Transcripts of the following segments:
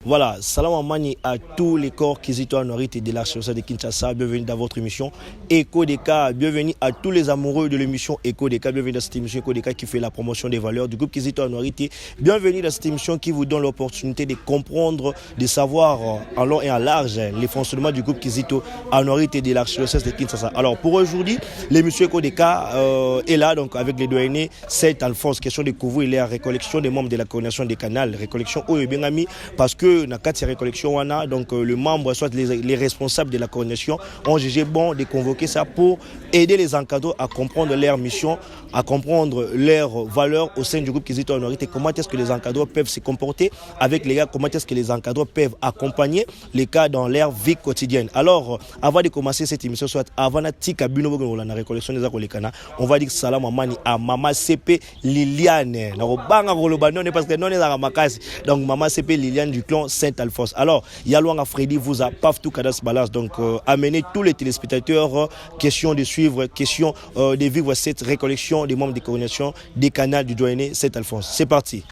Voilà, salam amani à tous les corps qui sont en orité de l'archidiocèse de Kinshasa. Bienvenue dans votre émission Écho des cas. Bienvenue à tous les amoureux de l'émission Écho des cas. Bienvenue dans cette émission Écho des cas qui fait la promotion des valeurs du groupe qui sont en orité. Bienvenue dans cette émission qui vous donne l'opportunité de comprendre, de savoir en long et en large les fonctionnements du groupe qui sont en orité de l'archidiocèse de Kinshasa. Alors pour aujourd'hui, l'émission Écho des cas est là donc avec les doyens Saint Alphonse, question de couvrir la récollection des membres de la coordination des canals, récollection où est bien ami parce que dans cette récollection, donc le membre, soit les responsables de la coordination, ont jugé bon de convoquer ça pour aider les encadreurs à comprendre leur mission, à comprendre leurs valeurs au sein du groupe Kizito Honorité, comment est-ce que les encadreurs peuvent se comporter avec les gars, comment est-ce que les encadreurs peuvent accompagner les cas dans leur vie quotidienne. Alors, avant de commencer cette émission, soit avant la récollection des Akolikana, on va dire salam amani à Mama CP Liliane. Parce que non, donc Mama CP Liliane du clan Saint-Alphonse. Alors, Yalouanga Freddy vous a paf tout cadas balance. Donc, amenez tous les téléspectateurs, question de suivre, question de vivre cette récollection des membres de coordination des canaux du doyen Saint-Alphonse. C'est parti.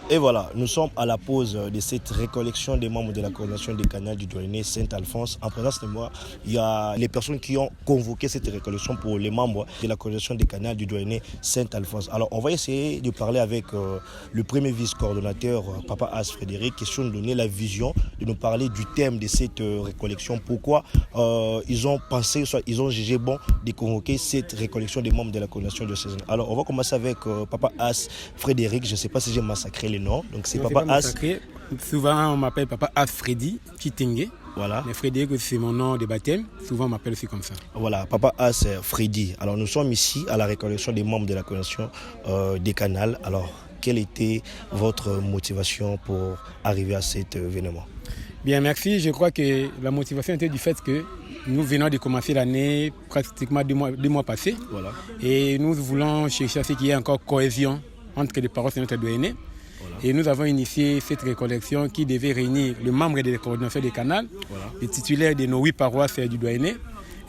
Et voilà, nous sommes à la pause de cette récollection des membres de la coordination des canals du Douainé Saint-Alphonse. En présence de moi, il y a les personnes qui ont convoqué cette récollection pour les membres de la coordination des canals du Douainé Saint-Alphonse. Alors, on va essayer de parler avec le premier vice-coordonnateur, Papa As Frédéric, question de donner la vision, de nous parler du thème de cette récollection. Pourquoi ils ont pensé, soit ils ont jugé bon de convoquer cette récollection des membres de la coordination de saison. Alors, on va commencer avec Papa As Frédéric. Je ne sais pas si j'ai massacré les noms. Donc, c'est Papa As. Souvent, on m'appelle Papa As Freddy Kitenge. Voilà. Mais Frédéric, c'est mon nom de baptême. Souvent, on m'appelle aussi comme ça. Voilà, Papa As Freddy. Alors, nous sommes ici à la récollection des membres de la coordination des canals. Alors, quelle était votre motivation pour arriver à cet événement? Bien, merci. Je crois que la motivation était du fait que nous venons de commencer l'année pratiquement deux mois passés. Voilà. Et nous voulons chercher à ce qu'il y ait encore cohésion entre les paroisses et notre Douainé. Voilà. Et nous avons initié cette récollection qui devait réunir le membre de la coordination des canals, voilà, les titulaires de nos 8 paroisses du Douainé,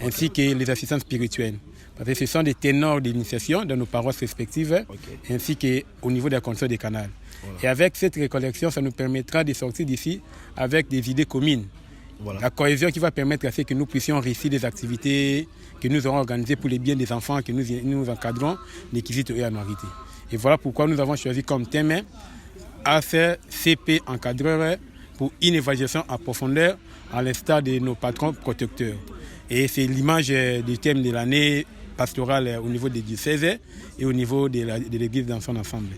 ainsi que les assistants spirituels. Parce que ce sont des ténors d'initiation dans nos paroisses respectives, ainsi qu'au niveau de la coordination des canals. Voilà. Et avec cette récollection, ça nous permettra de sortir d'ici avec des idées communes. Voilà. La cohésion qui va permettre à ce que nous puissions réussir des activités que nous aurons organisées pour le bien des enfants que nous encadrons, les Kizito et Anuarité. Et voilà pourquoi nous avons choisi comme thème ACP encadreur pour une évaluation en profondeur à l'instar de nos patrons protecteurs. Et c'est l'image du thème de l'année pastorale au niveau des diocèses et au niveau de l'église dans son ensemble.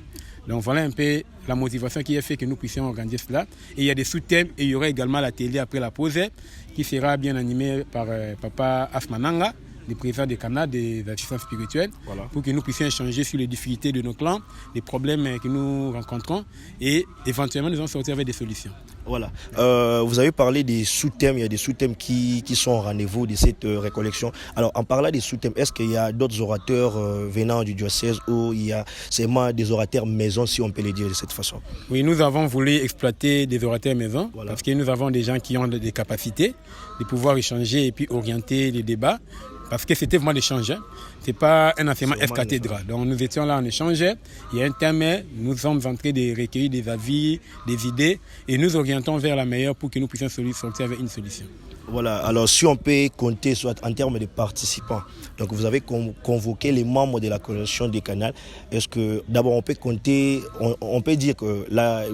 Donc voilà un peu la motivation qui a fait que nous puissions organiser cela. Et il y a des sous-thèmes et il y aura également l'atelier après la pause qui sera bien animé par Papa Asmananga, le président des canals des assistants spirituels, voilà, pour que nous puissions échanger sur les difficultés de nos clans, les problèmes que nous rencontrons et éventuellement nous allons sortir avec des solutions. Voilà. Vous avez parlé des sous-thèmes, il y a des sous-thèmes qui sont au rendez-vous de cette récollection. Alors en parlant des sous-thèmes, est-ce qu'il y a d'autres orateurs venant du diocèse ou il y a seulement des orateurs maison, si on peut les dire de cette façon? Oui, nous avons voulu exploiter des orateurs maison, voilà, parce que nous avons des gens qui ont des capacités de pouvoir échanger et puis orienter les débats. Parce que c'était vraiment l'échange. Ce n'est pas un enseignement ex-cathédral. Donc nous étions là en échange. Il y a un thème, nous sommes en train de recueillir des avis, des idées et nous orientons vers la meilleure pour que nous puissions sortir avec une solution. Voilà, alors si on peut compter soit en termes de participants, donc vous avez convoqué les membres de la coordination des canals. Est-ce que d'abord on peut compter, on peut dire que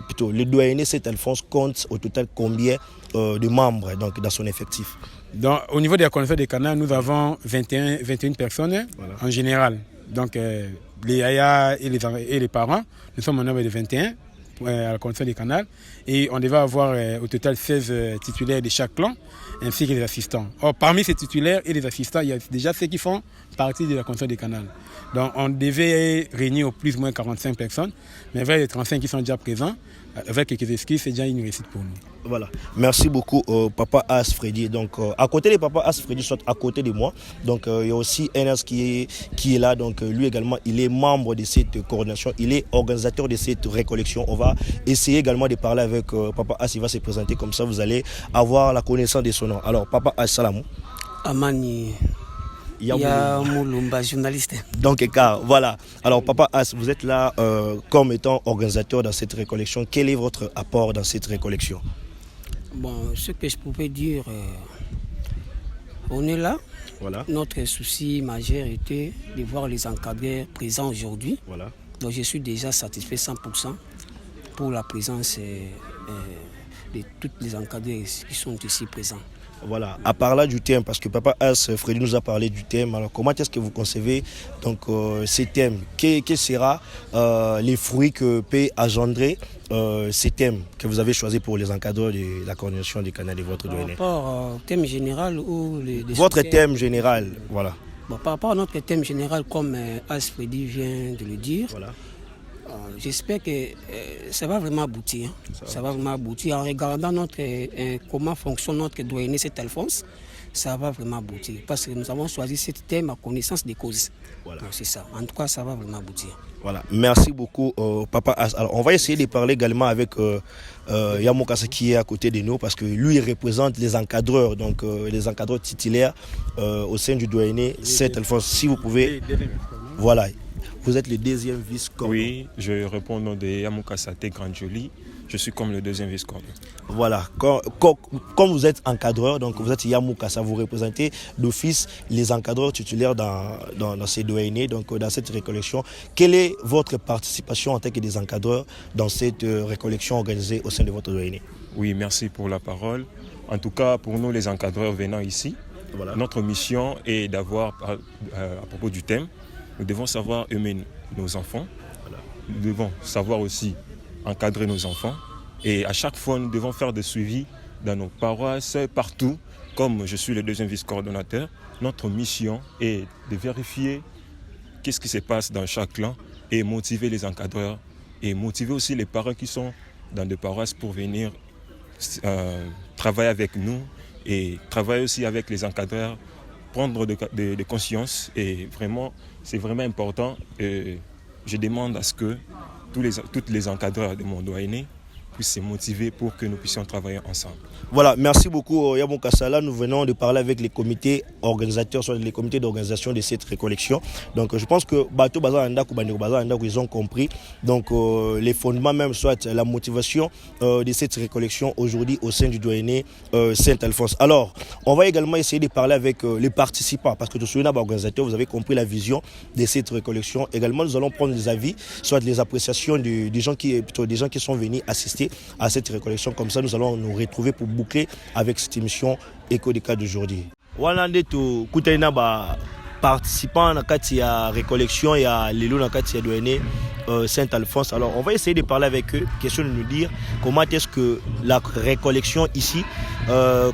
plutôt le Douainé Saint-Alphonse compte au total combien de membres donc, dans son effectif? Donc, au niveau de la coordination des canaux, nous avons 21 personnes, voilà, en général. Donc les yaya et les parents, nous sommes en nombre de 21 à la coordination des canaux. Et on devait avoir au total 16 titulaires de chaque clan, ainsi que les assistants. Or, parmi ces titulaires et les assistants, il y a déjà ceux qui font partie de la coordination des canaux. Donc on devait réunir au plus ou moins 45 personnes, mais avec les 35 qui sont déjà présents, avec quelques excuses, c'est déjà une réussite pour nous. Voilà, merci beaucoup Papa As Freddy. Donc à côté de Papa As Freddy, soit à côté de moi, donc il y a aussi Enes qui est là. Donc lui également, il est membre de cette coordination, il est organisateur de cette récollection. On va essayer également de parler avec Papa As, il va se présenter comme ça, vous allez avoir la connaissance de son nom. Alors Papa As, salam. Amani. Yamoulumba, journaliste. Donc, voilà. Alors, Papa As, vous êtes là comme étant organisateur dans cette récollection. Quel est votre apport dans cette récollection? Bon, ce que je pouvais dire, on est là. Voilà. Notre souci majeur était de voir les encadreurs présents aujourd'hui. Voilà. Donc, je suis déjà satisfait 100% pour la présence de tous les encadreurs qui sont ici présents. Voilà, à part là du thème, parce que Papa As Freddy nous a parlé du thème, alors comment est-ce que vous concevez donc, ces thèmes? Quels seront les fruits que peut engendrer ces thèmes que vous avez choisis pour les encadreurs de la coordination des canaux de votre Douainé? Par rapport au thème général ou votre thème général, voilà. Bon, par rapport à notre thème général, comme As Freddy vient de le dire, voilà. J'espère que ça va vraiment aboutir. Ça va vraiment aboutir en regardant comment fonctionne notre Douainé Saint-Alphonse. ça va vraiment aboutir. Parce que nous avons choisi ce thème à connaissance des causes. Voilà. Donc c'est ça. En tout cas, ça va vraiment aboutir. Voilà, merci beaucoup Papa As. Alors on va essayer de parler également avec Yamokasa qui est à côté de nous parce que lui il représente les encadreurs, donc les encadreurs titulaires au sein du doyenné Saint-Alphonse. Si vous pouvez, voilà, vous êtes le deuxième vice-coordonnateur. Oui, je réponds au nom de Yamokasa Grandjoli. Je suis comme le deuxième vice-coordonnateur. Voilà, comme vous êtes encadreur, donc vous êtes Yamokasa, vous représentez d'office les encadreurs titulaires dans ces doyennés, donc dans cette récollection. Quelle est votre participation en tant que des encadreurs dans cette récollection organisée au sein de votre doyenné? Oui, merci pour la parole. En tout cas, pour nous les encadreurs venant ici, voilà. Notre mission est d'avoir, à propos du thème, nous devons savoir aimer nos enfants, voilà. Nous devons savoir aussi encadrer nos enfants et à chaque fois nous devons faire des suivis dans nos paroisses partout. Comme je suis le deuxième vice-coordonnateur, notre mission est de vérifier qu'est-ce qui se passe dans chaque clan et motiver les encadreurs et motiver aussi les parents qui sont dans des paroisses pour venir travailler avec nous et travailler aussi avec les encadreurs, prendre de conscience et vraiment c'est vraiment important. Et je demande à ce que tous les encadreurs de mon doyenné puissent se motiver pour que nous puissions travailler ensemble. Voilà, merci beaucoup Yabon Kassala. Nous venons de parler avec les comités organisateurs, soit les comités d'organisation de cette récollection. Donc je pense que Bato Bazar Andak ou Bandeko Bazar Andak, ils ont compris. Donc les fondements même, soit la motivation de cette récollection aujourd'hui au sein du doyenné Saint-Alphonse. Alors, on va également essayer de parler avec les participants, parce que tout ce organisateurs, vous avez compris la vision de cette récollection. Également, nous allons prendre les avis, soit les appréciations des gens qui sont venus assister à cette récollection. Comme ça, nous allons nous retrouver pour boucler avec cette émission Écho des cas d'aujourd'hui. Wanande to kutaina ba participants à la récollection et à l'élo dans le doyenné Saint-Alphonse. Alors, on va essayer de parler avec eux, question de nous dire comment est-ce que la récollection ici,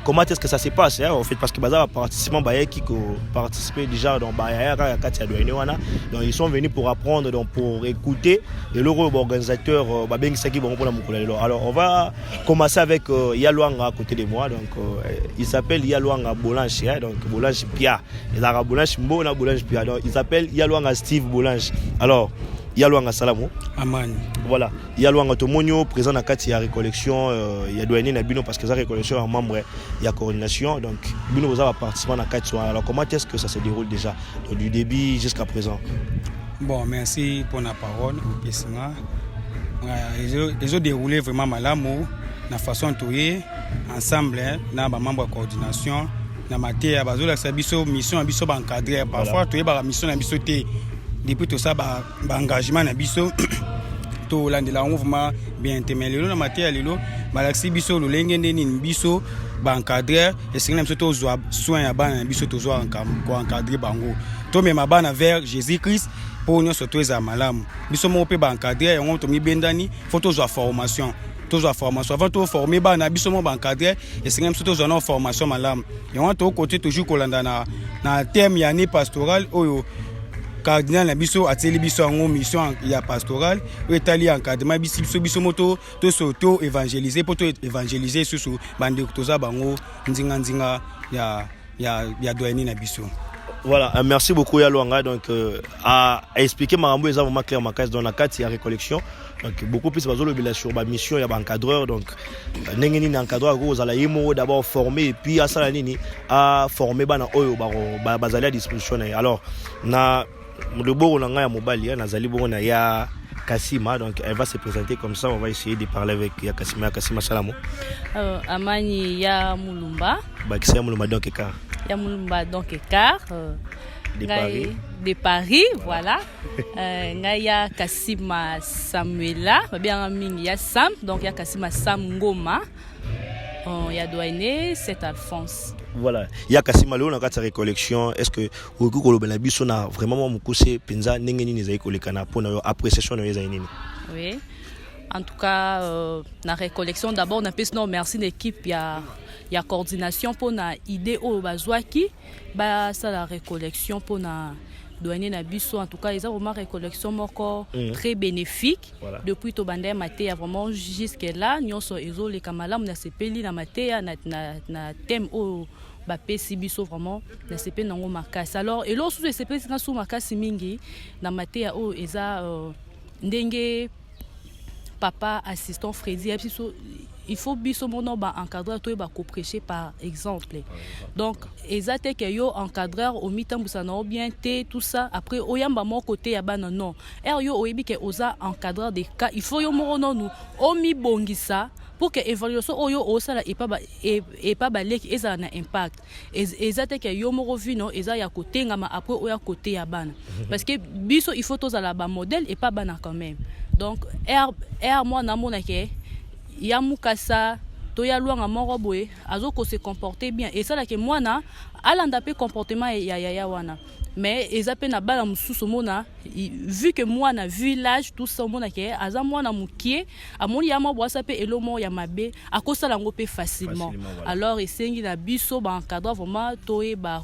comment est-ce que ça se passe, hein, en fait, parce que les participants qui participent déjà dans le doyenné, donc ils sont venus pour apprendre, donc pour écouter et le organisateur. Alors, on va commencer avec Yalouanga à côté de moi, donc il s'appelle Yalouanga Bolanche, hein, donc Bolanche Pia. Il a Bolanche Mbo, Bolanche Pia. Donc, il s'appelle Yalouanga Steve Bolanche. Alors, Yalouanga Salamo. Aman. Voilà. Yalouanga Tomonio, présent dans la récollection. Il y a douané Nabino parce que la récollection est membre, il y a coordination. Donc, Bino vous avez participé dans la Alors, comment est-ce que ça se déroule déjà, donc, du début jusqu'à présent? Bon, merci pour la parole. Ils ont déroulé vraiment malamou, la façon de touiller ensemble, dans les membres de coordination. Dans la matière, la mission est encadrée. Parfois, tu as une mission depuis tout ça, l'engagement na biso to landela mouvement bien temelo na matière lelo balaxi biso lo lengende ni biso ba encadrer et c'est même surtout soin ya bana biso to zo encadrer bango to même bana vers Jésus-Christ pour nous surtout za malamu biso mo pe ba encadrer on to mi bendani faut to zo formation avant de former bana biso mo ba encadrer et c'est même surtout zo formation malamu et on to côté toujours kolanda na thème ya année pastorale oyo cardinal na biso ateli biso en mission ya pastoral ou etali encadrement biso moto to soto évangéliser pour to évangéliser susu bande toza bango nzinga ya doyenné na biso. Voilà, merci beaucoup Yalouanga. Donc à expliquer Marambo est vraiment clair ma case dans la carte il y a récollection. Donc beaucoup plus sur la mission il y a encadreur donc nengeni encadreur vous allez d'abord former et puis à ça à former bana oyo bazali à disposition. Alors na le beau on a mobile ya nazali bon na ya Kassima, donc elle va se présenter comme ça, on va essayer de parler avec ya Kassima Salamo. Amani ya Mulumba. Bakisia Mulumba donc car. Ya Mulumba donc car de Paris, voilà. Ngaya Kassima Samuela, bien mingi ya Sam, donc ya Kassima Sam Ngoma. Ya doyenné Saint-Alphonse. Voilà, il y a Kassima Léo dans la récollection. Est-ce que au cours de la on a vraiment beaucoup de penza n'engeni les écolekana pour notre appréciation de les aînés? Oui, en tout cas, la récollection d'abord on a pu nous merci l'équipe il y a coordination pour na idée au bazwaki ba ça la récollection pour na doyenné na biso en tout cas ils ont vraiment récollection encore très bénéfique. Voilà. Depuis to bande maté vraiment jusque là nyonso ezo les kamala na sepeli na maté na thème au bapesi biso vraiment na CP nango makasi. Alors et lorsque CP sika sou makasi mingi na mateya o eza ndenge papa assistant Freddy il faut biso mono ba encadreur to ba co-prêcher par exemple. Donc ezate que yo encadreur au mitambusa na bien té tout ça après oyamba mon côté ya bana non. Yo oyebi que oza encadreur des cas il faut yo morono nous o mi bongisa pour que évaluation oyo osala et pas baleki eza na impact ezate que yo moro vino eza ya côté ngama après oya côté ya bana parce que biso il faut tozala ba modèle et pas bana quand même. Donc moi na mona ke ya mukasa to ya luanga moko boye azoko se comporter bien et ça là que moi na alanda pe comportement ya wana mais ezape na bala mususu mona vu que moi na village tout ça mona ke aza moi na mukie amoni ya mo boisa pe elomo ya mabe akosa lango pe facilement voilà. Alors esengi na biso ba encadre vraiment toé ba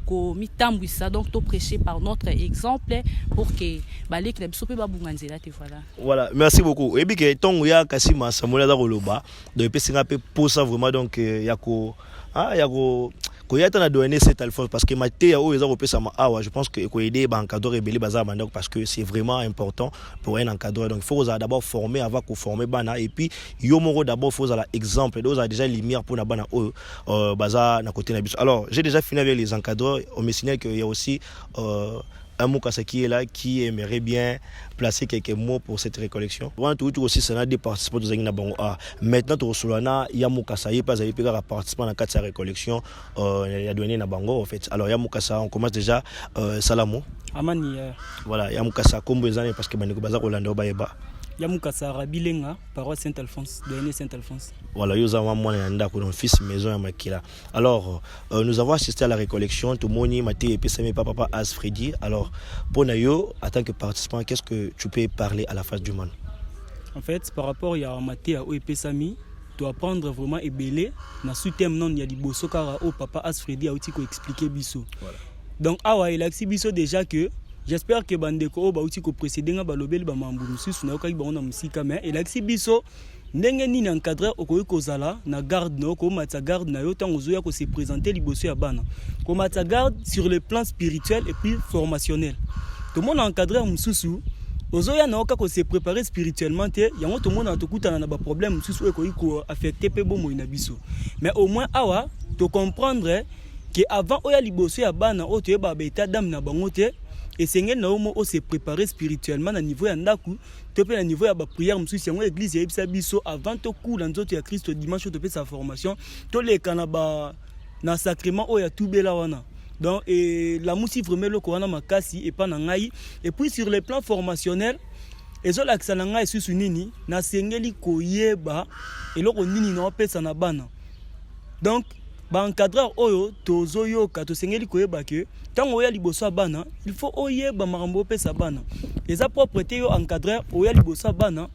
komitambwisa donc to prêcher par notre exemple pour que balek na biso pe ba bunganzela te voilà merci beaucoup ebi ke tongo ya kasima samola da koloba donc pe singa pe posa vraiment donc yako koyata na donner cette alphonse parce que matéa o eza kopesa ma awa je pense que ko aider ba encadreur rebelle baza mandok parce que c'est vraiment important pour un encadreur donc il faut d'abord former avant qu'on former bana et puis yo moro d'abord faut la exemple donc a déjà lumière pour na bana o baza na côté na biso. Alors j'ai déjà fini avec les encadreurs on me signale qu'il y a aussi un Mukasa qui est là, qui aimerait bien placer quelques mots pour cette récollection. Tout aussi, c'est un des participants de Zangina Bango. Maintenant, tout Solana, il y a Mukasa, il y a pas de participants dans cette récollection. Il y a donné na Bango en fait. Alors, il y a Mukasa, on commence déjà. Salamo. Amani. Voilà, il y a Mukasa, combien d'années parce que Baniko Baza Rolando Bayeba. Yamukasa Rabilenga, paroisse Saint-Alphonse, de Saint-Alphonse. Voilà, nous avons mon fils maison à Makila. Alors, nous avons assisté à la récollection. Tout le monde m'a dit papa As Freddy. Alors, pour Nayo, en tant que participant, qu'est-ce que tu peux parler à la face du monde? En fait, par rapport à Maté à OEP Sami, tu dois apprendre vraiment et belé. Dans ce thème, il y a des bosso car au papa As Freddy a aussi expliqué biso. Voilà. Donc, il a expliqué déjà que. J'espère que bandeko ba uti ko précéder nga balobeli ba mambulu susu na yoka ba ona musika mais et l'axi biso ndenge nini encadreur okoyi kozala na garde no ko matza garde na yo tango zoya ko se présenter liboso ya bana ko matza garde sur le plan spirituel et puis formationnel. Tout le monde encadreur mususu ozoya na yoka ko se préparer spirituellement te yango tout le monde atokutana na ba problème mususu okoyi ko affecter pe bomo ina biso mais au moins awa to comprendre que avant oya liboso ya bana o to ba beta dame na bango te. Et c'est que nous se préparer spirituellement à niveau yandaku, tu peux à niveau ya ba prière musu si l'église ya ibisa biso avant to cours dans autres ya Christ dimanche tu fais sa formation, to les kanaba na sacrement o ya tubela wana. Donc et la musi vraiment le koana makasi et pas na ngai et puis sur le plan formationnel ezo la kisana ngai susu nini na sengeli koyeba eloko nini na pesa na bana. Donc ba encadreur oyo tozoyo ka to sengeli koyeba ke tango oya liboso bana il faut oyeba makambo pesa bana eza propreté yo encadreur oya liboso bana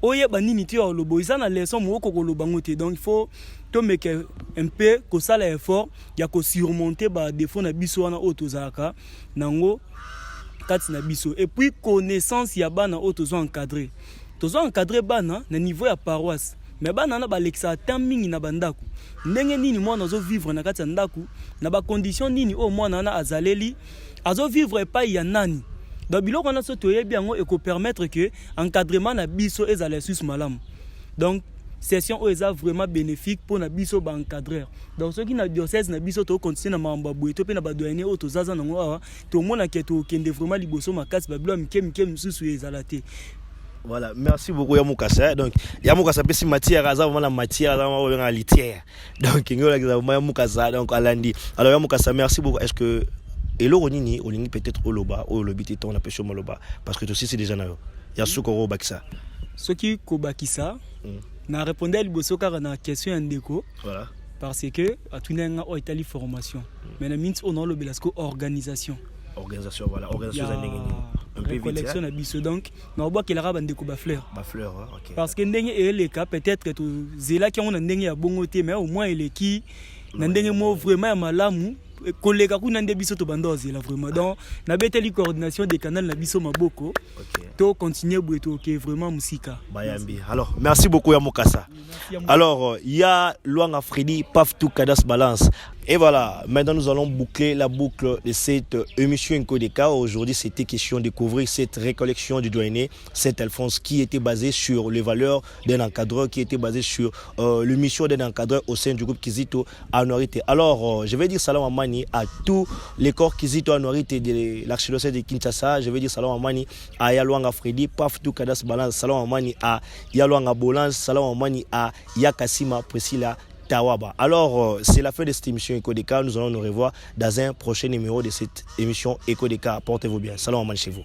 oyeba nini ti yo lobo isa na leçon moko ko loba ngote donc il faut to make un peu ko sala effort ya ko surmonter ba défaut na biso wana otozaka nango kati na biso et puis connaissance ya bana otozo encadrer bana na niveau ya paroisse. Mais bana na ba lexa tamingi na bandaku ndenge nini mwana azo vivre na kati ya ndaku na ba condition nini o mwana na azaleli azo vivre pas ya nani donc biloko na so toyebi yango e ko permettre que encadrement na biso ezala sus malam donc session o eza vraiment bénéfique pour na biso ba encadreur donc ceux qui na diocèse na biso to continuer na mamba boye to pe na ba doyene o to zaza nango awa to mona ke to kende vraiment liboso makasi ba bilo mike msusu ezala te. Voilà, merci beaucoup Yamukasa. Donc Yamukasa pesi matière aza vraiment la matière dans la litière. Donc ngola vraiment Yamukasa donc alandi. Alors Yamukasa merci beaucoup. Est-ce que elo nini olingi peut-être oloba o lobité ton apesho moloba parce que toi aussi c'est déjà na yo. Ya sukoro bakisa. Ce qui ko bakisa na répondre liboso car na question ndeko. Voilà. Parce que atunenga o Italie formation. Mais na minutes on a le belasco organisation. Voilà, organisation un peu collection na biso donc na bois qu'il arabe ndeko ba fleur OK parce que ndenge et les cas peut-être que tout zela qui on ndenge ya bongoté mais au moins il est qui na ndenge mo vraiment ya malamu collègue ku na biso to bandoze là vraiment donc na beteli coordination des canaux na biso maboko to continuer bweto OK vraiment musika bayambi. Alors merci beaucoup ya Mukasa. Alors il y a Luanga Freddy paf tout Kadas balance Et voilà, maintenant nous allons boucler la boucle de cette émission Eco-Deka. Aujourd'hui, c'était question de découvrir cette récollection du douanier, cet Alphonse qui était basé sur les valeurs d'un encadreur, qui était basé sur le mission d'un encadreur au sein du groupe Kizito Anuarite. Alors, je vais dire salam amani à tous les corps Kizito Anuarite de l'archidiocèse de Kinshasa. Je vais dire salam amani à Yalouanga Freddy, Paf Toukadas Balance, salam amani à Yalouanga Bolans, salam amani à Yakasima Priscilla Tawaba. Alors, c'est la fin de cette émission Eco-Deka. Nous allons nous revoir dans un prochain numéro de cette émission Eco-Deka. Portez-vous bien. Salam amani chez vous.